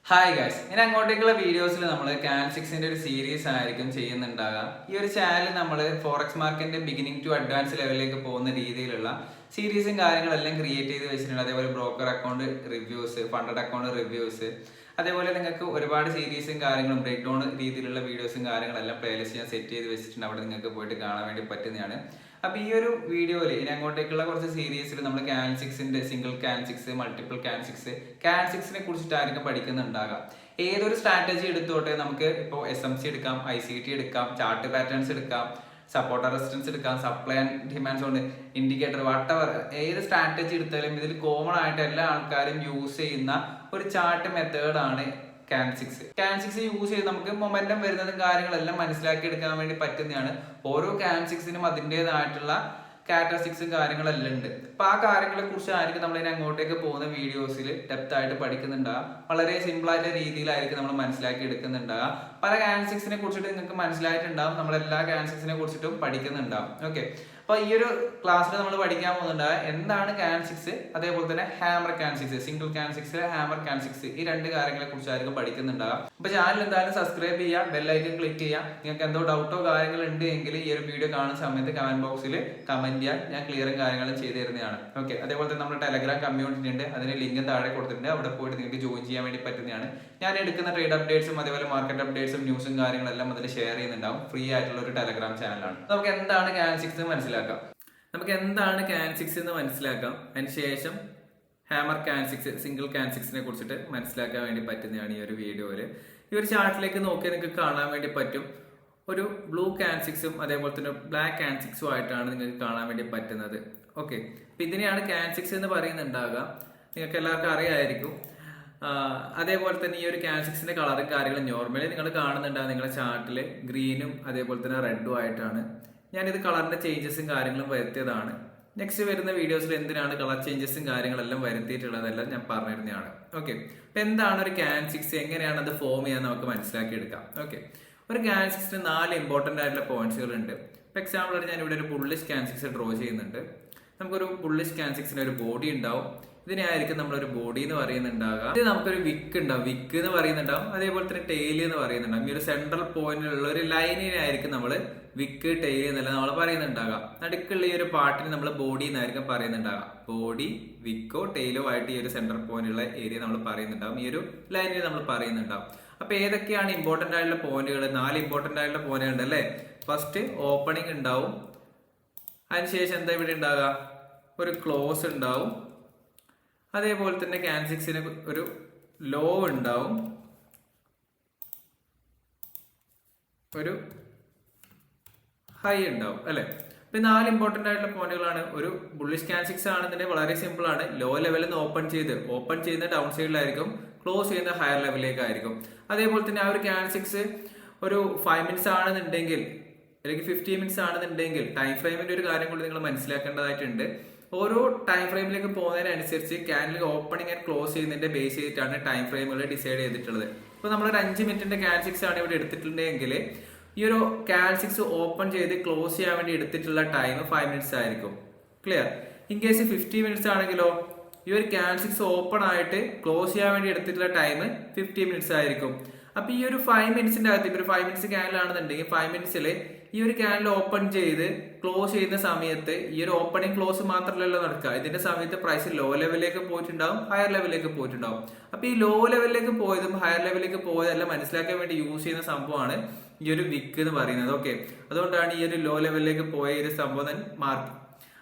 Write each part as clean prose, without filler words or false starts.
Hi guys, ഇനി അങ്ങോട്ടേക്കുള്ള വീഡിയോസിൽ നമ്മൾ കാൻസിക്സിന്റെ ഒരു സീരീസ് ആയിരിക്കും ചെയ്യുന്നുണ്ടാകാം. ഈ ഒരു ചാനൽ നമ്മൾ ഫോറക്സ് മാർക്കറ്റിന്റെ ബിഗിനിങ് ടു അഡ്വാൻസ് ലെവലിലേക്ക് പോകുന്ന രീതിയിലുള്ള സീരീസും കാര്യങ്ങളെല്ലാം ക്രിയേറ്റ് ചെയ്ത് വെച്ചിട്ടുണ്ട്. അതേപോലെ broker account reviews, funded account reviews, അതേപോലെ നിങ്ങൾക്ക് ഒരുപാട് സീരീസും കാര്യങ്ങളും ബ്രേക്ക് ഡൗൺ രീതിയിലുള്ള വീഡിയോസും കാര്യങ്ങളെല്ലാം പ്ലേലിസ്റ്റ് ഞാൻ സെറ്റ് ചെയ്ത് വെച്ചിട്ടുണ്ട്. അവിടെ നിങ്ങൾക്ക് പോയിട്ട് കാണാൻ വേണ്ടി പറ്റുന്നതാണ്. അപ്പൊ ഈ ഒരു വീഡിയോയിൽ ഇനി അങ്ങോട്ടേക്കുള്ള കുറച്ച് സീരീസിൽ നമ്മൾ കാൻസിക്സിന്റെ സിംഗിൾ കാൻസിക്സ്, മൾട്ടിപ്പിൾ കാൻസിക്സിനെ കുറിച്ചിട്ടായിരിക്കും പഠിക്കുന്നുണ്ടാകാം. ഏതൊരു സ്ട്രാറ്റജി എടുത്തോട്ടെ, നമുക്ക് ഇപ്പോൾ SMC എടുക്കാം, ICT എടുക്കാം, ചാർട്ട് പാറ്റേൺസ് എടുക്കാം, സപ്പോർട്ട് റെസിസ്റ്റൻസ് എടുക്കാം, സപ്ലൈ ആൻഡ് ഡിമാൻഡ്സ് കൊണ്ട് ഇൻഡിക്കേറ്റർ, വട്ടവർ ഏത് സ്ട്രാറ്റജി എടുത്താലും ഇതിൽ കോമൺ ആയിട്ട് എല്ലാ ആൾക്കാരും യൂസ് ചെയ്യുന്ന ഒരു ചാർട്ട് മെത്തേഡാണ് കാൻസിക്സ് യൂസ് ചെയ്ത് നമുക്ക് മൊമെന്റം വരുന്നതും കാര്യങ്ങളെല്ലാം മനസ്സിലാക്കി എടുക്കാൻ വേണ്ടി പറ്റുന്നതാണ്. ഓരോ കാൻസിക്സിനും അതിൻ്റെതായിട്ടുള്ള കാരക്ടറിസ്റ്റിക്സും കാര്യങ്ങളെല്ലാം ഉണ്ട്. അപ്പൊ ആ കാര്യങ്ങളെ കുറിച്ച് ആയിരിക്കും നമ്മൾ ഇനി അങ്ങോട്ടേക്ക് പോകുന്ന വീഡിയോസിൽ ഡെപ്ത് ആയിട്ട് പഠിക്കുന്നുണ്ടാകുക. വളരെ സിമ്പിൾ ആയിട്ട് രീതിയിലായിരിക്കും നമ്മൾ മനസ്സിലാക്കി എടുക്കുന്നുണ്ടാകുക. പല കാൻസിക്സിനെ കുറിച്ചിട്ട് നിങ്ങൾക്ക് മനസ്സിലായിട്ടുണ്ടാകും, നമ്മൾ എല്ലാ കാൻസിക്സിനെ കുറിച്ചിട്ടും പഠിക്കുന്നുണ്ടാകും. ഓക്കെ, അപ്പൊ ഈ ഒരു ക്ലാസ്സിൽ നമ്മൾ പഠിക്കാൻ പോകുന്നുണ്ടാകുക എന്താണ് കാൻസിക്സ്, അതേപോലെ തന്നെ ഹാമർ കാൻസിക്സ്, സിംഗിൾ കാൻസിക്സ്, ഹാമർ കാൻസിക്സ്, ഈ രണ്ട് കാര്യങ്ങളെ കുറിച്ചായിരിക്കും പഠിക്കുന്നുണ്ടാകും. അപ്പൊ ചാനൽ എന്തായാലും സബ്സ്ക്രൈബ് ചെയ്യുക, ബെല്ലൈക്കൺ ക്ലിക്ക് ചെയ്യുക. നിങ്ങൾക്ക് എന്തോ ഡൗട്ടോ കാര്യങ്ങൾ ഉണ്ട് എങ്കിൽ ഈ ഒരു വീഡിയോ കാണുന്ന സമയത്ത് കമന്റ് ബോക്സിൽ കമന്റ് ചെയ്യാൻ ഞാൻ ക്ലിയറും കാര്യങ്ങളും ചെയ്തു തരുന്നതാണ്. ഓക്കെ, അതേപോലെ തന്നെ നമ്മുടെ ടെലഗ്രാം കമ്മ്യൂണിറ്റി ഉണ്ട്, അതിന് ലിങ്ക് താഴെ കൊടുത്തിട്ടുണ്ട്. അവിടെ പോയിട്ട് നിങ്ങൾക്ക് ജോയിൻ ചെയ്യാൻ വേണ്ടി പറ്റുന്നതാണ്. ഞാൻ എടുക്കുന്ന ട്രേഡ് അപ്ഡേറ്റ്സും അതേപോലെ മാർക്കറ്റ് അപ്ഡേറ്റ്സും ന്യൂസും കാര്യങ്ങളെല്ലാം അതിൽ ഷെയർ ചെയ്യുന്നുണ്ടാവും. ഫ്രീ ആയിട്ടുള്ള ഒരു ടെലഗ്രാം ചാനലാണ്. നമുക്ക് എന്താണ് കാൻസിക്സ് എന്ന് മനസ്സിലാക്കാം. അതിനുശേഷം ഹാമർ കാൻസിക്സ്, സിംഗിൾ കാൻസിക്സിനെ കുറിച്ചിട്ട് മനസ്സിലാക്കാൻ വേണ്ടി പറ്റുന്നതാണ് ഈ ഒരു വീഡിയോയിൽ. ഈ ഒരു ചാർട്ടിലേക്ക് നോക്കിയാൽ നിങ്ങൾക്ക് കാണാൻ വേണ്ടി പറ്റും ഒരു ബ്ലൂ കാൻസിക്സും അതേപോലെ തന്നെ ബ്ലാക്ക് കാൻസിക്സും ആയിട്ടാണ് നിങ്ങൾക്ക് കാണാൻ വേണ്ടി പറ്റുന്നത്. ഓക്കെ, അപ്പൊ ഇതിനെയാണ് കാൻസിക്സ് എന്ന് പറയുന്നുണ്ടാകുക. നിങ്ങൾക്ക് എല്ലാവർക്കും അറിയായിരിക്കും. അതേപോലെ തന്നെ ഈ ഒരു കാൻസിക്സിന്റെ കളറും കാര്യങ്ങളും നോർമലി നിങ്ങൾ കാണുന്നുണ്ടാകും നിങ്ങളുടെ ചാർട്ടിൽ ഗ്രീനും അതേപോലെ തന്നെ റെഡും ആയിട്ടാണ്. ഞാനിത് കളറിന്റെ ചേഞ്ചസും കാര്യങ്ങളും വരുത്തിയതാണ്. നെക്സ്റ്റ് വരുന്ന വീഡിയോസിൽ എന്തിനാണ് കളർ ചേഞ്ചസും കാര്യങ്ങളെല്ലാം വരുത്തിയിട്ടുള്ളതെല്ലാം ഞാൻ പറഞ്ഞിരുന്നതാണ്. ഓക്കെ, അപ്പൊ എന്താണ് ഒരു കാൻസിക്സ്, എങ്ങനെയാണ് അത് ഫോം ചെയ്യാൻ നമുക്ക് മനസ്സിലാക്കി എടുക്കാം. ഓക്കെ, ഒരു കാൻസിക്സിന് 4 ഇമ്പോർട്ടന്റ് ആയിട്ടുള്ള പോയിന്റ്സുകൾ ഉണ്ട്. ഇപ്പൊ എക്സാമ്പിൾ ആയിട്ട് ഞാൻ ഇവിടെ ഒരു ബുള്ളിഷ് കാൻസിക്സ് ഡ്രോ ചെയ്യുന്നുണ്ട്. നമുക്കൊരു ബുള്ളിഷ് കാൻസിക്സിന് ഒരു ബോഡി ഉണ്ടാവും. ഇതിനായിരിക്കും നമ്മളൊരു ബോഡി എന്ന് പറയുന്നുണ്ടാകുക. ഇത് നമുക്കൊരു വിക്ക് ഉണ്ടാവും, വിക്ക് എന്ന് പറയുന്നുണ്ടാവും. അതേപോലെ തന്നെ ടെയിൽ എന്ന് പറയുന്നുണ്ടാവും. ഈ ഒരു സെൻട്രൽ പോയിന്റിലുള്ള ഒരു ലൈനിനായിരിക്കും നമ്മൾ വിക്ക്, ടെയിൽ എന്നല്ല നമ്മൾ പറയുന്നുണ്ടാകാം. നടുക്കുള്ള ഈ ഒരു പാർട്ടിന് നമ്മൾ ബോഡി എന്നായിരിക്കും പറയുന്നുണ്ടാകാം. ബോഡി, വിക്കോ ടെയിലോ ആയിട്ട് ഈ ഒരു സെൻട്രൽ പോയിന്റുള്ള ഏരിയ നമ്മൾ പറയുന്നുണ്ടാവും. ഈ ഒരു ലൈനിൽ നമ്മൾ പറയുന്നുണ്ടാവും. അപ്പൊ ഏതൊക്കെയാണ് ഇമ്പോർട്ടന്റ് ആയിട്ടുള്ള പോയിന്റുകൾ? 4 ഇമ്പോർട്ടന്റ് ആയിട്ടുള്ള പോയിന്റുകൾ ഉണ്ട് അല്ലെ. ഫസ്റ്റ് ഓപ്പണിംഗ് ഉണ്ടാവും. അതിനുശേഷം എന്താ ഇവിടെ ഉണ്ടാകുക? ഒരു ക്ലോസ് ഉണ്ടാവും. അതേപോലെ തന്നെ കാൻസിക്സിന് ഒരു ലോ ഉണ്ടാവും, ഒരു ഹൈ ഉണ്ടാവും അല്ലെ. ഇപ്പൊ 4 ഇമ്പോർട്ടന്റ് ആയിട്ടുള്ള പോയിന്റുകളാണ്. ഒരു ബുള്ളിഷ് കാൻസിക്സ് ആണെന്നുണ്ടെങ്കിൽ വളരെ സിമ്പിൾ ആണ്. ലോ ലെവലിൽ നിന്ന് ഓപ്പൺ ചെയ്യുന്ന ഡൗൺ സൈഡിലായിരിക്കും, ക്ലോസ് ചെയ്യുന്ന ഹയർ ലെവലിലേക്കായിരിക്കും. അതേപോലെ തന്നെ ആ ഒരു കാൻസിക്സ് ഒരു 5 മിനിറ്റ്സ് ആണെന്നുണ്ടെങ്കിൽ അല്ലെങ്കിൽ 15 മിനിറ്റ്സ് ആണെന്നുണ്ടെങ്കിൽ ടൈം ഫ്രെയിമിന്റെ ഒരു കാര്യം കൂടി നിങ്ങൾ മനസ്സിലാക്കേണ്ടതായിട്ടുണ്ട്. ഓരോ ടൈം ഫ്രെയിമിലേക്ക് പോകുന്നതിനനുസരിച്ച് ക്യാൻഡിൽ ഓപ്പണിംഗ് ആൻഡ് ക്ലോസ് ചെയ്യുന്നതിന്റെ ബേസ് ചെയ്തിട്ടാണ് ടൈം ഫ്രെയിമുകൾ ഡിസൈഡ് ചെയ്തിട്ടുള്ളത്. ഇപ്പൊ നമ്മളൊരു 5 മിനിറ്റിന്റെ കാൻസിക്സ് ആണ് ഇവിടെ എടുത്തിട്ടുണ്ടെങ്കിൽ ഈ ഒരു കാൻസിക്സ് ഓപ്പൺ ചെയ്ത് ക്ലോസ് ചെയ്യാൻ വേണ്ടി എടുത്തിട്ടുള്ള ടൈം 5 മിനിറ്റ്സ് ആയിരിക്കും. ക്ലിയർ? ഇൻ കേസ് 50 മിനിറ്റ്സ് ആണെങ്കിലോ ഈ ഒരു കാൻസിക്സ് ഓപ്പൺ ആയിട്ട് ക്ലോസ് ചെയ്യാൻ വേണ്ടി എടുത്തിട്ടുള്ള ടൈം 50 മിനിറ്റ്സ് ആയിരിക്കും. അപ്പൊ ഈ ഒരു 5 മിനിറ്റ്സിന്റെ അകത്ത് ഇപ്പൊ ഒരു 5 മിനിറ്റ്സ് ക്യാൻഡിൽ ആണെന്നുണ്ടെങ്കിൽ 5 മിനിറ്റ്സിൽ ഈ ഒരു ക്യാൻഡിൽ ഓപ്പൺ ചെയ്ത് ക്ലോസ് ചെയ്യുന്ന സമയത്ത് ഈ ഒരു ഓപ്പണിംഗ് ക്ലോസ് മാത്രമല്ലല്ലോ നടക്കുക. ഇതിന്റെ സമയത്ത് പ്രൈസ് ലോ ലെവലിലേക്ക് പോയിട്ടുണ്ടാവും, ഹയർ ലെവലിലേക്ക് പോയിട്ടുണ്ടാവും. അപ്പൊ ഈ ലോ ലെവലിലേക്ക് പോയതും ഹയർ ലെവലിലേക്ക് പോയതെല്ലാം മനസ്സിലാക്കാൻ വേണ്ടി യൂസ് ചെയ്യുന്ന സംഭവമാണ് ഈ ഒരു വിക്ക് എന്ന് പറയുന്നത്. ഓക്കെ, അതുകൊണ്ടാണ് ഈ ഒരു ലോ ലെവലിലേക്ക് പോയ ഒരു സംഭവം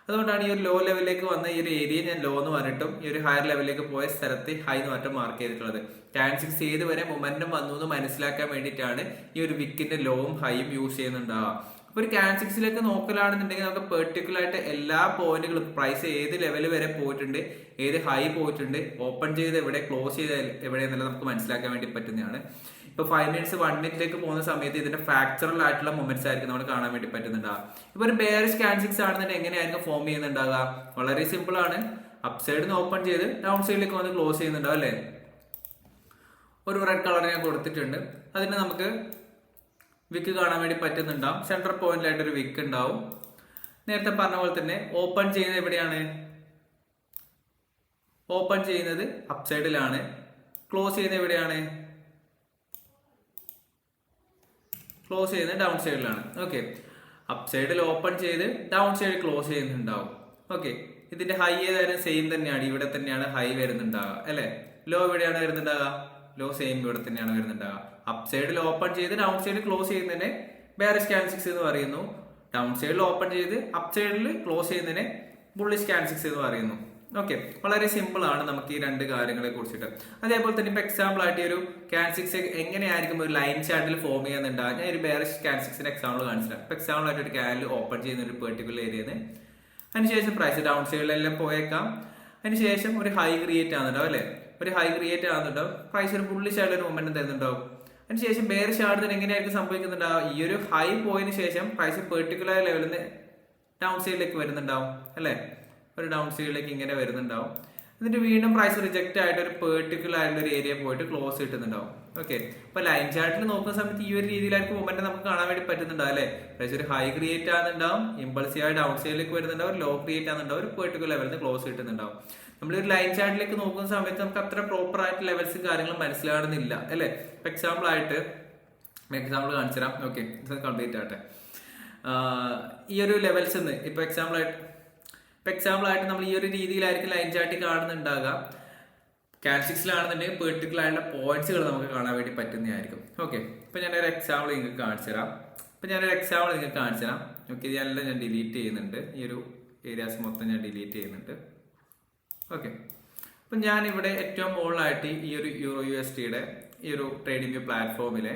അതുകൊണ്ടാണ് ഈ ഒരു ലോ ലെവലിലേക്ക് വന്ന ഈ ഒരു ഏരിയ ഞാൻ ലോ എന്ന് പറഞ്ഞിട്ടും ഈ ഒരു ഹയർ ലെവലിലേക്ക് പോയ സ്ഥലത്ത് ഹൈ എന്ന് പറഞ്ഞിട്ട് മാർക്ക് ചെയ്തിട്ടുള്ളത്. കാൻസിക്സ് ഏതുവരെ മൊമെന്റം വന്നു എന്ന് മനസ്സിലാക്കാൻ വേണ്ടിയിട്ടാണ് ഈ ഒരു വിക്കിന്റെ ലോവും ഹൈയും യൂസ് ചെയ്യുന്നുണ്ടാവുക. അപ്പൊ ഒരു കാൻസിക്സിലേക്ക് നോക്കലാണെന്നുണ്ടെങ്കിൽ നമുക്ക് പെർട്ടിക്കുലർ ആയിട്ട് എല്ലാ പോയിന്റുകളും പ്രൈസ് ഏത് ലെവൽ വരെ പോയിട്ടുണ്ട്, ഏത് ഹൈ പോയിട്ടുണ്ട്, ഓപ്പൺ ചെയ്ത് എവിടെ, ക്ലോസ് ചെയ്ത് എവിടെ എന്നുള്ളത് നമുക്ക് മനസ്സിലാക്കാൻ വേണ്ടി പറ്റുന്നതാണ്. ഇപ്പൊ 5 മിനിറ്റ്സ് 1 മിനിറ്റിലേക്ക് പോകുന്ന സമയത്ത് ഇതിന്റെ ഫാക്ചറൽ ആയിട്ടുള്ള മൊമെന്റ്സ് ആയിരിക്കും നമ്മൾ കാണാൻ വേണ്ടി പറ്റുന്നുണ്ടാവുക. ഇപ്പൊ ഒരു ബെയറിഷ് കാൻസിക്സ് ആണെന്നുണ്ടെങ്കിൽ എങ്ങനെയായിരിക്കും ഫോം ചെയ്യുന്നുണ്ടാവുക? വളരെ സിമ്പിൾ ആണ്. അപ്പ് സൈഡിൽ നിന്ന് ഓപ്പൺ ചെയ്ത് ഡൗൺ സൈഡിലേക്ക് വന്ന് ക്ലോസ് ചെയ്യുന്നുണ്ടാവും അല്ലെ. ഒരു റെഡ് കളർ ഞാൻ കൊടുത്തിട്ടുണ്ട്. അതിന് നമുക്ക് വിക്ക് കാണാൻ വേണ്ടി പറ്റുന്നുണ്ടാവും. സെൻട്രൽ പോയിന്റിലായിട്ട് ഒരു വിക്ക് ഉണ്ടാവും. നേരത്തെ പറഞ്ഞ പോലെ തന്നെ ഓപ്പൺ ചെയ്യുന്നത് എവിടെയാണ്? ഓപ്പൺ ചെയ്യുന്നത് അപ്പ് സൈഡിലാണ്, ക്ലോസ് ചെയ്യുന്നത് എവിടെയാണ്? ക്ലോസ് ചെയ്യുന്നത് ഡൗൺ സൈഡിലാണ്. ഓക്കെ, അപ്പ് സൈഡിൽ ഓപ്പൺ ചെയ്ത് ഡൗൺ സൈഡ് ക്ലോസ് ചെയ്യുന്നുണ്ടാവും. ഓക്കെ, ഇതിന്റെ ഹൈ ഏതായാലും സെയിം തന്നെയാണ്, ഇവിടെ തന്നെയാണ് ഹൈ വരുന്നുണ്ടാവുക അല്ലെ. ലോ എവിടെയാണ് വരുന്നുണ്ടാവുക? ലോ സെയിം ഇവിടെ തന്നെയാണ് വരുന്നുണ്ടാവുക. അപ്പ് സൈഡിൽ ഓപ്പൺ ചെയ്ത് ഡൗൺ സൈഡിൽ ക്ലോസ് ചെയ്യുന്നതിനെ ബെയറിഷ് ക്യാൻഡിൽസ് എന്ന് പറയുന്നു. ഡൗൺ സൈഡിൽ ഓപ്പൺ ചെയ്ത് അപ്പ് സൈഡിൽ ക്ലോസ് ചെയ്യുന്നതിനെ ബുള്ളിഷ് ക്യാൻഡിൽസ് എന്ന് പറയുന്നു. ഓക്കെ, വളരെ സിമ്പിൾ ആണ് നമുക്ക് ഈ രണ്ട് കാര്യങ്ങളെ കുറിച്ചിട്ട്. അതേപോലെ തന്നെ ഇപ്പൊ എക്സാമ്പിൾ ആയിട്ട് ഈ ഒരു ക്യാൻഡിൽസ് എങ്ങനെയായിരിക്കും ഒരു ലൈൻ ചാർട്ടിൽ ഫോം ചെയ്യുന്നുണ്ടാകും. ഞാൻ ഒരു ബെയറിഷ് ക്യാൻഡിൽസിന്റെ എക്സാമ്പിൾ കാണിച്ചിട്ടാണ്. ഇപ്പൊ എക്സാമ്പിൾ ആയിട്ട് ഒരു ക്യാൻഡിൽ ഓപ്പൺ ചെയ്യുന്ന ഒരു പെർട്ടിക്കുലർ ഏരിയന്ന്, അതിനുശേഷം പ്രൈസ് ഡൗൺ സൈഡിലെല്ലാം പോയേക്കാം. അതിനുശേഷം ഒരു ഹൈ ക്രിയേറ്റ് ആകുന്നുണ്ടാവും അല്ലെ, ഒരു ഹൈ ക്രിയേറ്റ് ആകുന്നുണ്ടാവും. പ്രൈസ് ഒരു ബുള്ളിഷ് ആയിട്ടുള്ള ഒരു മൊമെന്റം തരുന്നുണ്ടാവും. അതിനുശേഷം ബെയറിഷ് ആടുന്നതിന് എങ്ങനെയായിരിക്കും സംഭവിക്കുന്നുണ്ടാവും? ഈ ഒരു ഹൈ പോയതിനു ശേഷം പ്രൈസ് പെർട്ടിക്കുലർ ലെവലിൽ നിന്ന് ഡൗൺ സൈഡിലേക്ക് വരുന്നുണ്ടാവും അല്ലെ, ഒരു ഡൗൺ സൈഡിലേക്ക് ഇങ്ങനെ വരുന്നുണ്ടാവും. എന്നിട്ട് വീണ്ടും പ്രൈസ് റിജക്ട് ആയിട്ട് ഒരു പെർട്ടിക്കുലർ ആയിട്ടുള്ള ഒരു ഏരിയ പോയിട്ട് ക്ലോസ് കിട്ടുന്നുണ്ടാവും. ഓക്കെ, അപ്പൊ ലൈൻ ചാർട്ടിൽ നോക്കുന്ന സമയത്ത് ഈ ഒരു രീതിയിലായിരിക്കും മൊമെന്റ് നമുക്ക് കാണാൻ വേണ്ടി പറ്റുന്നുണ്ടാവും അല്ലെ. പ്രൈസ് ഒരു ഹൈ ക്രിയേറ്റ് ആകുന്നുണ്ടാവും, ഇമ്പൾസീവ് ആയി ഡൗൺ സൈഡിലേക്ക് വരുന്നുണ്ടാവും, ലോ ക്രിയേറ്റ് ആകുന്നുണ്ടാവും, ഒരു പെർട്ടിക്കുലർ ലെവലിൽ നിന്ന് ക്ലോസ് കിട്ടുന്നുണ്ടാവും. നമ്മൾ ഒരു ലൈൻ ചാർട്ടിലേക്ക് നോക്കുന്ന സമയത്ത് നമുക്ക് അത്ര പ്രോപ്പർ ആയിട്ട് ലെവൽസും കാര്യങ്ങളും മനസ്സിലാകുന്നില്ല അല്ലെ. ഇപ്പൊ എക്സാമ്പിൾ കാണിച്ചു തരാം. ഓക്കെ, കംപ്ലീറ്റ് ആട്ടെ. ഈ ഒരു ലെവൽസ് ഇപ്പൊ എക്സാമ്പിൾ ആയിട്ട് നമ്മൾ ഈ ഒരു രീതിയിലായിരിക്കും ലൈൻ ചാർട്ടിൽ കാണുന്നുണ്ടാകുക. കാൻഡിൽസിലാണെന്നുണ്ടെങ്കിൽ പെർട്ടിക്കുലർ ആയിട്ടുള്ള പോയിന്റ്സുകൾ നമുക്ക് കാണാൻ വേണ്ടി പറ്റുന്നതായിരിക്കും. ഓക്കെ, ഇപ്പൊ ഞാനൊരു എക്സാമ്പിൾ നിങ്ങൾക്ക് കാണിച്ചു തരാം. ഓക്കെ, ഇതെല്ലാം ഞാൻ ഡിലീറ്റ് ചെയ്യുന്നുണ്ട്. ഈ ഒരു ഏരിയാസ് മൊത്തം ഞാൻ ഡിലീറ്റ് ചെയ്യുന്നുണ്ട്. ഓക്കെ, അപ്പൊ ഞാൻ ഇവിടെ ഏറ്റവും മുകളിലായിട്ട് ഈ ഒരു EURUSDയുടെ ഈ ഒരു ട്രേഡിംഗ് പ്ലാറ്റ്ഫോമിലെ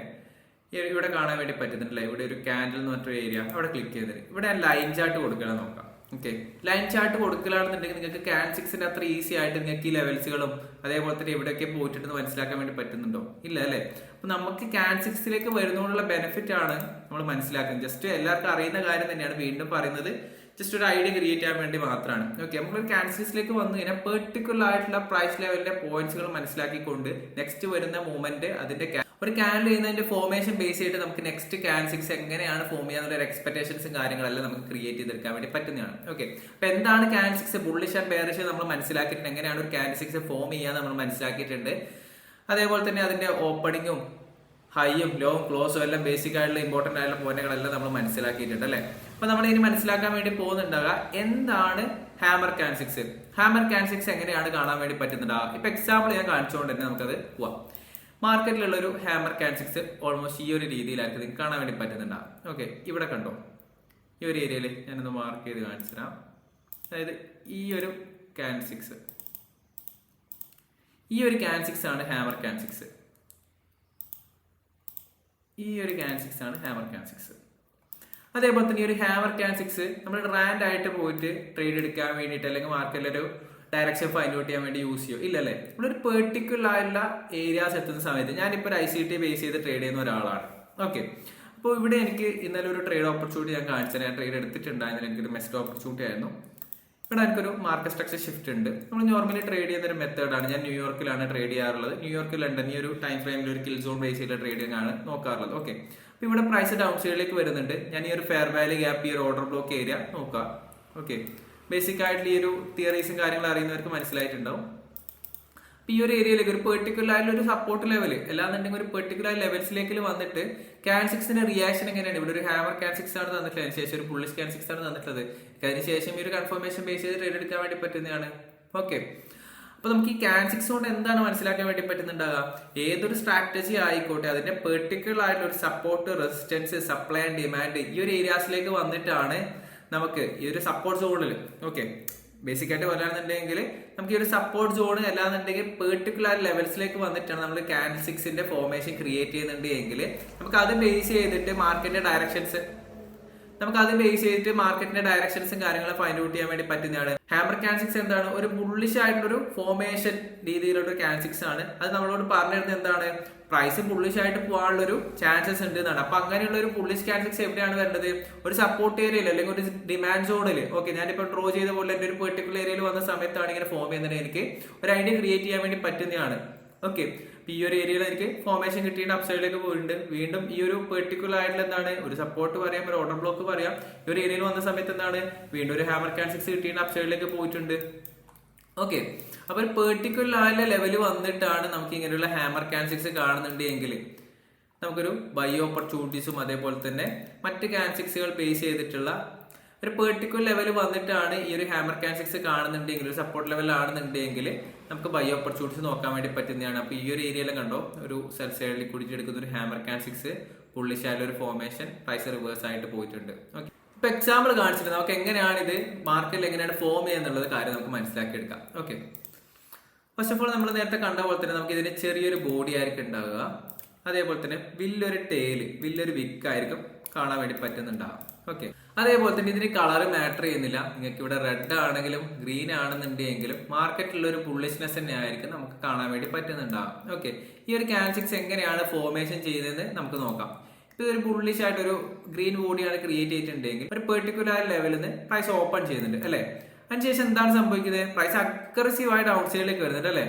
ഇവിടെ കാണാൻ വേണ്ടി പറ്റുന്നുണ്ടല്ലേ. ഇവിടെ ഒരു ക്യാൻഡിൽ എന്ന് പറഞ്ഞൊരു ഏരിയ, അവിടെ ക്ലിക്ക് ചെയ്തിട്ട് ഇവിടെ ലൈൻ ചാർട്ട് കൊടുക്കണം നോക്കാം. ഓക്കെ, ലൈൻ ചാർട്ട് കൊടുക്കലാണെന്നുണ്ടെങ്കിൽ നിങ്ങൾക്ക് ക്യാൻഡിൽസിന്റെ അത്ര ഈസി ആയിട്ട് നിങ്ങൾക്ക് ഈ ലെവൽസുകളും അതേപോലെ തന്നെ എവിടെയൊക്കെ പോയിട്ടുണ്ടെന്ന് മനസ്സിലാക്കാൻ വേണ്ടി പറ്റുന്നുണ്ടോ? ഇല്ല അല്ലെ. അപ്പൊ നമുക്ക് ക്യാൻഡിൽസിലേക്ക് വരുന്നതുകൊണ്ടുള്ള ബെനിഫിറ്റ് ആണ് നമ്മൾ മനസ്സിലാക്കുന്നത്. ജസ്റ്റ് എല്ലാവർക്കും അറിയുന്ന കാര്യം തന്നെയാണ്, വീണ്ടും പറയുന്നത് ജസ്റ്റ് ഒരു ഐഡിയ ക്രിയേറ്റ് ചെയ്യാൻ വേണ്ടി മാത്രമാണ്. ഓക്കെ, നമ്മളൊരു ക്യാൻഡിൽസിലേക്ക് വന്നു കഴിഞ്ഞാൽ പെർട്ടിക്കുലർ ആയിട്ടുള്ള പ്രൈസ് ലെവലിന്റെ പോയിന്റ്സുകൾ മനസ്സിലാക്കിക്കൊണ്ട് നെക്സ്റ്റ് വരുന്ന മൂവ്മെന്റ് അതിന്റെ ഒരു ക്യാൻഡിൽ ചെയ്യുന്നതിന്റെ ഫോർമേഷൻ ബേസ് ചെയ്തിട്ട് നമുക്ക് നെക്സ്റ്റ് ക്യാൻഡിൽസ് എങ്ങനെയാണ് ഫോം ചെയ്യാനുള്ള എക്സ്പെക്ടേഷൻസും കാര്യങ്ങളെല്ലാം നമുക്ക് ക്രിയേറ്റ് ചെയ്തെടുക്കാൻ വേണ്ടി പറ്റുന്നതാണ്. ഓക്കെ, അപ്പൊ എന്താണ് ക്യാൻഡിൽസ്, ബുള്ളിഷ് ആൻഡ് ബെയറിഷ് നമ്മൾ മനസ്സിലാക്കിയിട്ടുണ്ട്. എങ്ങനെയാണ് ഒരു ക്യാൻഡിൽസ് ഫോം ചെയ്യാൻ നമ്മൾ മനസ്സിലാക്കിയിട്ടുണ്ട്. അതേപോലെ തന്നെ അതിന്റെ ഓപ്പണിങ്ങും ഹൈയും ലോവും ക്ലോസും എല്ലാം ബേസിക് ആയിട്ടുള്ള ഇമ്പോർട്ടന്റ് ആയിട്ടുള്ള പോയിന്റുകളെല്ലാം നമ്മൾ മനസ്സിലാക്കിയിട്ടുണ്ട് അല്ലെ. അപ്പൊ നമ്മൾ ഇനി മനസ്സിലാക്കാൻ വേണ്ടി പോകുന്നുണ്ടാകുക എന്താണ് ഹാമർ ക്യാൻഡിൽസ് എങ്ങനെയാണ് കാണാൻ വേണ്ടി പറ്റുന്നുണ്ടാകുക. ഇപ്പൊ എക്സാമ്പിൾ ഞാൻ കാണിച്ചുകൊണ്ട് തന്നെ നമുക്കത് പോവാം. മാർക്കറ്റിലുള്ള ഒരു ഹാമർ ക്യാൻഡിൽസ് ഓൾമോസ്റ്റ് ഈ ഒരു രീതിയിലായിരിക്കും നിങ്ങൾക്ക് കാണാൻ വേണ്ടി പറ്റുന്നുണ്ടാകും. ഓക്കെ, ഇവിടെ കണ്ടോ, ഈ ഒരു ഏരിയയിൽ ഞാനൊന്ന് മാർക്ക് ചെയ്ത് കാണിച്ചു തരാം. അതായത് ഈ ഒരു ക്യാൻഡിൽസ് ആണ് ഹാമർ ക്യാൻഡിൽസ്. അതേപോലെ തന്നെ ഈ ഒരു ഹാമർ ക്യാൻഡിൽസ് നമ്മൾ റാൻഡ് ആയിട്ട് പോയിട്ട് ട്രേഡ് എടുക്കാൻ വേണ്ടിയിട്ട് അല്ലെങ്കിൽ മാർക്കറ്റിലൊരു ഡയറക്ഷൻ ഫൈൻഡ് ഔട്ട് ചെയ്യാൻ വേണ്ടി യൂസ് ചെയ്യും. ഇല്ലല്ലേ, ഇവിടെ ഒരു പെർട്ടിക്കുലർ ആയിട്ടുള്ള ഏരിയാസ് എത്തുന്ന സമയത്ത് ഞാനിപ്പോൾ ഒരു ICT ബേസ് ചെയ്ത് ട്രേഡ് ചെയ്യുന്ന ഒരാളാണ്. ഓക്കെ, അപ്പോൾ ഇവിടെ എനിക്ക് ഇന്നലെ ഒരു ട്രേഡ് ഓപ്പർച്യൂണിറ്റി ഞാൻ കാണിച്ചത്, ഞാൻ ട്രേഡ് എടുത്തിട്ടുണ്ടായിരുന്നില്ല, എനിക്കൊരു മെസ്റ്റ് ഓപ്പർച്യൂണിറ്റി ആയിരുന്നു. ഇവിടെ എനിക്കൊരു മാർക്കറ്റ് സ്ട്രക്ചർ ഷിഫ്റ്റ് ഉണ്ട്. നമ്മൾ നോർമലി ട്രേഡ് ചെയ്യുന്ന ഒരു മെത്തേഡാണ്. ഞാൻ ന്യൂയോർക്കിലാണ് ട്രേഡ് ചെയ്യാറുള്ളത്. ന്യൂയോർക്ക്, ലണ്ടൻ ഈ ഒരു ടൈം ഫ്രെയിമിൽ ഒരു കിൽ സോൺ ബേസ് ചെയ്ത ട്രേഡിംഗ് ആണ് നോക്കാറുള്ളത്. ഓക്കെ, അപ്പൊ ഇവിടെ പ്രൈസ് ഡൗൺ സൈഡിലേക്ക് വരുന്നുണ്ട്. ഞാൻ ഈ ഒരു ഫെയർ വാല്യൂ ഗ്യാപ്പ്, ഈ ഒരു ഓർഡർ ബ്ലോക്ക് ഏരിയ നോക്കാം. ഓക്കെ, ബേസിക് ആയിട്ടുള്ള ഈ ഒരു തിയറീസും കാര്യങ്ങളും അറിയുന്നവർക്ക് മനസ്സിലായിട്ടുണ്ടാവും. ഈ ഒരു ഏരിയയിലേക്ക് ഒരു പെർട്ടിക്കുലർ ആയിട്ടുള്ള ഒരു സപ്പോർട്ട് ലെവൽ അല്ലാന്നുണ്ടെങ്കിൽ ഒരു പെർട്ടിക്കുലർ ലെവൽസിലേക്ക് വന്നിട്ട് ക്യാൻഡിൽസിന്റെ റിയാക്ഷൻ എങ്ങനെയാണ്? ഇവിടെ ഒരു ഹാമർ ക്യാൻഡിൽസ് ആണ് തന്നിട്ടുള്ളത്, അതിനുശേഷം ഒരു ബുള്ളിഷ് ക്യാൻഡിൽസ് ആണ് തന്നിട്ടുള്ളത്. അതിനുശേഷം ഈ ഒരു കൺഫർമേഷൻ ബേസ് ചെയ്ത് ട്രേഡ് എടുക്കാൻ വേണ്ടി പറ്റുന്നതാണ്. ഓക്കെ, അപ്പൊ നമുക്ക് ഈ ക്യാൻഡിൽസ് കൊണ്ട് എന്താണ് മനസ്സിലാക്കാൻ വേണ്ടി പറ്റുന്നുണ്ടാകുക? ഏതൊരു സ്ട്രാറ്റജി ആയിക്കോട്ടെ അതിന്റെ പെർട്ടിക്കുലർ ആയിട്ടുള്ള ഒരു support, resistance, supply and demand ഈ ഒരു ഏരിയാസിലേക്ക് വന്നിട്ടാണ് നമുക്ക് ഈ ഒരു സപ്പോർട്ട് സോണിൽ, ഓക്കെ ബേസിക് ആയിട്ട് പറയുകയാണെന്നുണ്ടെങ്കിൽ നമുക്ക് ഈ ഒരു സപ്പോർട്ട് സോൺ അല്ലാന്നുണ്ടെങ്കിൽ പെർട്ടിക്കുലർ ലെവൽസിലേക്ക് വന്നിട്ടാണ് നമ്മൾ ക്യാൻഡിൽസിന്റെ ഫോർമേഷൻ ക്രിയേറ്റ് ചെയ്യുന്നുണ്ട് എങ്കിൽ നമുക്ക് അത് ബേസ് ചെയ്തിട്ട് മാർക്കറ്റിന്റെ ഡയറക്ഷൻസും കാര്യങ്ങളും ഫൈൻഡ് ഔട്ട് ചെയ്യാൻ വേണ്ടി പറ്റുന്നതാണ്. ഹാമർ ക്യാൻഡിൽസ് എന്താണ്? ഒരു ബുള്ളിഷ് ആയിട്ടുള്ള ഒരു ഫോർമേഷൻ രീതിയിലുള്ള ഒരു ക്യാൻഡിൽസ് ആണ്. അത് നമ്മളോട് പറഞ്ഞിരുന്നത് എന്താണ്? പ്രൈസ് ബുള്ളിഷ് ആയിട്ട് പോകാനുള്ള ഒരു ചാൻസസ് ഉണ്ട് എന്നാണ്. അപ്പൊ അങ്ങനെയുള്ള ഒരു ബുള്ളിഷ് ക്യാൻഡിൽസ് എവിടെയാണ് വരേണ്ടത്? ഒരു സപ്പോർട്ട് ഏരിയയിൽ അല്ലെങ്കിൽ ഒരു ഡിമാൻഡ് സോണിൽ. ഓക്കെ, ഞാനിപ്പോ ഡ്രോ ചെയ്ത പോലെ എന്റെ ഒരു പെർട്ടിക്കുലർ ഏരിയയിൽ വന്ന സമയത്താണ് ഇങ്ങനെ ഫോം ചെയ്യുന്നത്. എനിക്ക് ഒരു ഐഡിയ ക്രിയേറ്റ് ചെയ്യാൻ വേണ്ടി പറ്റുന്നതാണ്. ഓക്കെ, ഈ ഒരു ഏരിയയിൽ എനിക്ക് ഫോർമേഷൻ കിട്ടിയിട്ട് അപ്സൈഡിലേക്ക് പോയിട്ടുണ്ട്. വീണ്ടും ഈ ഒരു പെർട്ടിക്കുലർ ആയിട്ടുള്ള എന്താണ് ഒരു സപ്പോർട്ട് പറയാം, ഒരു ഓർഡർ ബ്ലോക്ക് പറയാം. ഈ ഒരു ഏരിയയിൽ വന്ന സമയത്ത് എന്താണ് വീണ്ടും ഒരു ഹാമർ ക്യാൻഡിൽസ് കിട്ടിയിട്ട് അപ്സൈഡിലേക്ക് പോയിട്ടുണ്ട്. ഓക്കെ. അപ്പൊ ഒരു പെർട്ടിക്കുലർ ലെവൽ വന്നിട്ടാണ് നമുക്ക് ഇങ്ങനെയുള്ള ഹാമർ ക്യാൻഡിൽസ് കാണുന്നുണ്ട് എങ്കിൽ നമുക്കൊരു ബൈ ഓപ്പർച്യൂണിറ്റീസും അതേപോലെ തന്നെ മറ്റ് ക്യാൻഡിൽസുകൾ ബേസ് ചെയ്തിട്ടുള്ള ഒരു പെർട്ടിക്കുലർ ലെവൽ വന്നിട്ടാണ് ഈ ഒരു ഹാമർ ക്യാൻഡിൽസ് കാണുന്നുണ്ടെങ്കിൽ, ഒരു സപ്പോർട്ട് ലെവൽ ആണെന്നുണ്ടെങ്കിൽ നമുക്ക് ബൈ ഓപ്പർച്യൂണിറ്റീസ് നോക്കാൻ വേണ്ടി പറ്റുന്നതാണ്. അപ്പൊ ഈ ഒരു ഏരിയയിൽ കണ്ടോ, ഒരു സെൽ സൈഡിൽ കുടിച്ചെടുക്കുന്ന ഒരു ഹാമർ ക്യാൻഡിൽസ് പുള്ളിശാല ഒരു ഫോർമേഷൻ പ്രൈസ് റിവേഴ്സ് ആയിട്ട് പോയിട്ടുണ്ട്. ഓക്കെ. ഇപ്പൊ എക്സാമ്പിൾ കാണിച്ചിട്ട് നമുക്ക് എങ്ങനെയാണ് ഇത് മാർക്കറ്റിൽ എങ്ങനെയാണ് ഫോം ചെയ്യുന്നുള്ളത് കാര്യം നമുക്ക് മനസ്സിലാക്കി എടുക്കാം. ഓക്കെ. ഫസ്റ്റ് ഓഫ് ഓൾ നമ്മൾ നേരത്തെ കണ്ട പോലെ തന്നെ നമുക്ക് ഇതിന് ചെറിയൊരു ബോഡി ആയിരിക്കും ഉണ്ടാവുക. അതേപോലെ തന്നെ വലിയൊരു ടെയില്, വലിയൊരു വിക്ക് ആയിരിക്കും കാണാൻ വേണ്ടി പറ്റുന്നുണ്ടാവും. ഓക്കെ. അതേപോലെ തന്നെ ഇതിന് കളർ മാറ്റർ ചെയ്യുന്നില്ല. നിങ്ങൾക്ക് ഇവിടെ റെഡ് ആണെങ്കിലും ഗ്രീൻ ആണെന്നുണ്ടെങ്കിലും മാർക്കറ്റിലുള്ള ഒരു ബുള്ളിഷ്നെസ് തന്നെ ആയിരിക്കും നമുക്ക് കാണാൻ വേണ്ടി പറ്റുന്നുണ്ടാവും. ഓക്കെ. ഈ ഒരു ക്യാൻഡിൽസ് എങ്ങനെയാണ് ഫോർമേഷൻ ചെയ്യുന്നത് നമുക്ക് നോക്കാം. ഇതൊരു ബുള്ളിഷ് ആയിട്ട് ഒരു ഗ്രീൻ ബോഡിയാണ് ക്രിയേറ്റ് ചെയ്തിട്ടുണ്ടെങ്കിൽ ഒരു പെർട്ടിക്കുലർ ലെവലിൽ നിന്ന് പ്രൈസ് ഓപ്പൺ ചെയ്യുന്നുണ്ട് അല്ലെ. അതിനുശേഷം എന്താണ് സംഭവിക്കുന്നത്? പ്രൈസ് അഗ്രസീവ് ആയിട്ട് ഔട്ട് സൈഡിലേക്ക് വരുന്നുണ്ട് അല്ലെ.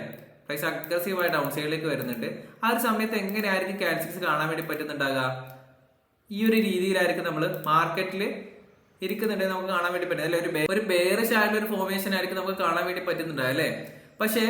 പ്രൈസ് അഗ്രസീവ് ആയിട്ട് ഔട്ട് സൈഡിലേക്ക് വരുന്നുണ്ട്. ആ ഒരു സമയത്ത് എങ്ങനെയായിരിക്കും ക്യാൻഡിൽസ് കാണാൻ വേണ്ടി പറ്റുന്നുണ്ടാകുക? ഈ ഒരു രീതിയിലായിരിക്കും നമ്മൾ മാർക്കറ്റിൽ ഇരിക്കുന്നുണ്ടെങ്കിൽ നമുക്ക് കാണാൻ വേണ്ടി പറ്റുന്നത് അല്ലെ. ഒരു ബെയറിഷ് ആയിട്ടുള്ള ഒരു ഫോർമേഷൻ ആയിരിക്കും നമുക്ക് കാണാൻ വേണ്ടി പറ്റുന്നുണ്ടാകും അല്ലെ. പക്ഷേ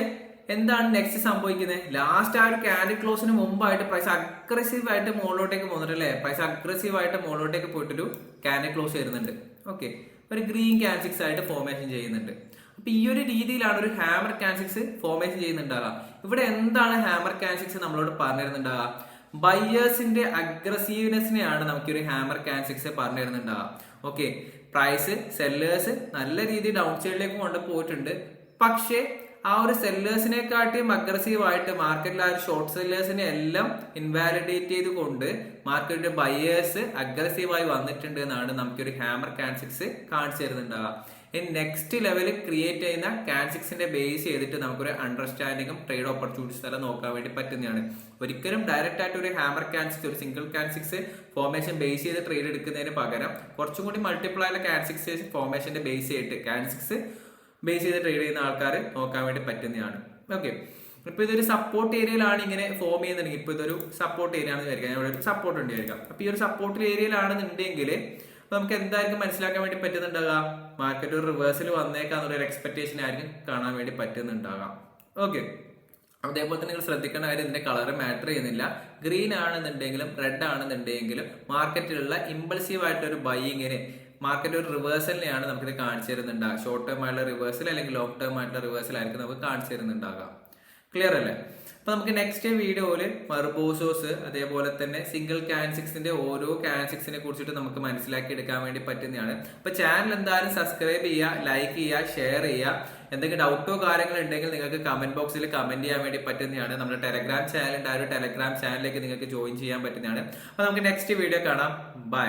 എന്താണ് നെക്സ്റ്റ് സംഭവിക്കുന്നത്? ലാസ്റ്റ് ആ ഒരു ക്യാൻഡിൽ ക്ലോസിന് മുമ്പായിട്ട് പ്രൈസ് അഗ്രസീവ് ആയിട്ട് മുകളിലോട്ടേക്ക് പോകുന്നുണ്ട് അല്ലെ. പ്രൈസ് അഗ്രസീവ് ആയിട്ട് മുകളിലോട്ടേക്ക് പോയിട്ടൊരു ക്യാൻഡിൽ ക്ലോസ് വരുന്നുണ്ട്. ഓക്കെ. ഒരു ഗ്രീൻ ക്യാൻഡിൽസ് ആയിട്ട് ഫോർമേഷൻ ചെയ്യുന്നുണ്ട്. അപ്പൊ ഈ ഒരു രീതിയിലാണ് ഒരു ഹാമർ ക്യാൻഡിൽസ് ഫോർമേഷൻ ചെയ്യുന്നുണ്ടാകുക. ഇവിടെ എന്താണ് ഹാമർ ക്യാൻഡിൽസ് നമ്മളോട് പറഞ്ഞിരുന്നുണ്ടാകുക? ബയേഴ്സിന്റെ അഗ്രസീവ്നെസ്സിനെയാണ് നമുക്ക് ഒരു ഹാമർ ക്യാൻഡിൽസ് പറഞ്ഞു തരുന്നുണ്ടാകുക. ഓക്കെ. പ്രൈസ് സെല്ലേഴ്സ് നല്ല രീതിയിൽ ഡൗൺ സൈഡിലേക്ക് കൊണ്ട് പോയിട്ടുണ്ട്. പക്ഷേ ആ ഒരു സെല്ലേഴ്സിനെക്കാട്ടിയും അഗ്രസീവ് ആയിട്ട് മാർക്കറ്റിൽ ആ ഒരു ഷോർട്ട് സെല്ലേഴ്സിനെ എല്ലാം ഇൻവാലിഡേറ്റ് ചെയ്തുകൊണ്ട് മാർക്കറ്റിന്റെ ബയേഴ്സ് അഗ്രസീവായി വന്നിട്ടുണ്ട് എന്നാണ് നമുക്കൊരു ഹാമർ ക്യാൻഡിൽസ് കാണിച്ചു തരുന്നുണ്ടാവുക. ഇനി നെക്സ്റ്റ് ലെവൽ ക്രിയേറ്റ് ചെയ്യുന്ന ക്യാൻഡിൽസിന്റെ ബേസ് ചെയ്തിട്ട് നമുക്കൊരു അണ്ടർസ്റ്റാൻഡിങ്ങും ട്രേഡ് ഓപ്പർച്യൂണിറ്റീസ് എല്ലാം നോക്കാൻ വേണ്ടി പറ്റുന്നതാണ്. ഒരിക്കലും ഡയറക്റ്റ് ആയിട്ട് ഒരു ഹാമർ ക്യാൻഡിൽസ്, ഒരു സിംഗിൾ ക്യാൻഡിൽസ് ഫോർമേഷൻ ബേസ് ചെയ്ത് ട്രേഡ് എടുക്കുന്നതിന് പകരം കുറച്ചും കൂടി മൾട്ടിപ്പിൾ ആയ ക്യാൻഡിൽസ് ഫോർമേഷന്റെ ബേസ് ചെയ്തിട്ട് ക്യാൻഡിൽസ് ബേസ് ചെയ്ത് ട്രേഡ് ചെയ്യുന്ന ആൾക്കാർ നോക്കാൻ വേണ്ടി പറ്റുന്നതാണ്. ഓക്കെ. ഇപ്പൊ ഇതൊരു സപ്പോർട്ട് ഏരിയയിലാണ് ഇങ്ങനെ ഫോം ചെയ്യുന്നുണ്ടെങ്കിൽ, ഇപ്പൊ ഇതൊരു സപ്പോർട്ട് ഏരിയ ആണെന്ന് വിചാരിക്കാം, ഇവിടെ ഒരു സപ്പോർട്ട് ഉണ്ടായിരിക്കാം. അപ്പൊ ഈ ഒരു സപ്പോർട്ട് ഏരിയയിലാണെന്നുണ്ടെങ്കിൽ നമുക്ക് എന്തായിരിക്കും മനസ്സിലാക്കാൻ വേണ്ടി പറ്റുന്നുണ്ടാകുക? മാർക്കറ്റ് ഒരു റിവേഴ്സിൽ വന്നേക്കാന്നുള്ളൊരു എക്സ്പെക്ടേഷൻ ആയിരിക്കും കാണാൻ വേണ്ടി പറ്റുന്നുണ്ടാകാം. ഓക്കെ. അതേപോലെ തന്നെ നിങ്ങൾ ശ്രദ്ധിക്കേണ്ട കാര്യം, ഇതിന്റെ കളർ മാറ്റർ ചെയ്യുന്നില്ല. ഗ്രീൻ ആണെന്നുണ്ടെങ്കിലും റെഡ് ആണെന്നുണ്ടെങ്കിലും മാർക്കറ്റിലുള്ള ഇമ്പൾസീവ് ആയിട്ടൊരു ബൈയിങ്ങിന് മാർക്കറ്റ് ഒരു റിവേഴ്സലിനെയാണ് നമുക്കിത് കാണിച്ചു തരുന്നുണ്ടാകുക. ഷോർട്ട് ടേം ആയിട്ടുള്ള റിവേഴ്സൽ അല്ലെങ്കിൽ ലോങ് ടേം ആയിട്ടുള്ള റിവേഴ്സൽ ആയിരിക്കും നമുക്ക് കാണിച്ചു തരുന്നുണ്ടാകാം. ക്ലിയർ അല്ലേ? അപ്പൊ നമുക്ക് നെക്സ്റ്റ് വീഡിയോയില് മർബോസോസ് അതേപോലെ തന്നെ സിംഗിൾ ക്യാൻഡിൽസിന്റെ ഓരോ ക്യാൻഡിൽസിനെ കുറിച്ചിട്ട് നമുക്ക് മനസ്സിലാക്കി എടുക്കാൻ വേണ്ടി പറ്റുന്നതാണ്. അപ്പൊ ചാനൽ എന്തായാലും സബ്സ്ക്രൈബ് ചെയ്യുക, ലൈക്ക് ചെയ്യുക, ഷെയർ ചെയ്യുക. എന്തെങ്കിലും ഡൗട്ടോ കാര്യങ്ങൾ ഉണ്ടെങ്കിൽ നിങ്ങൾക്ക് കമന്റ് ബോക്സിൽ കമന്റ് ചെയ്യാൻ വേണ്ടി പറ്റുന്നതാണ്. നമ്മുടെ ടെലഗ്രാം ചാനൽ ഉണ്ട്, ആ ഒരു ടെലഗ്രാം ചാനലിലേക്ക് നിങ്ങൾക്ക് ജോയിൻ ചെയ്യാൻ പറ്റുന്നതാണ്. അപ്പൊ നമുക്ക് നെക്സ്റ്റ് വീഡിയോ കാണാം. ബൈ.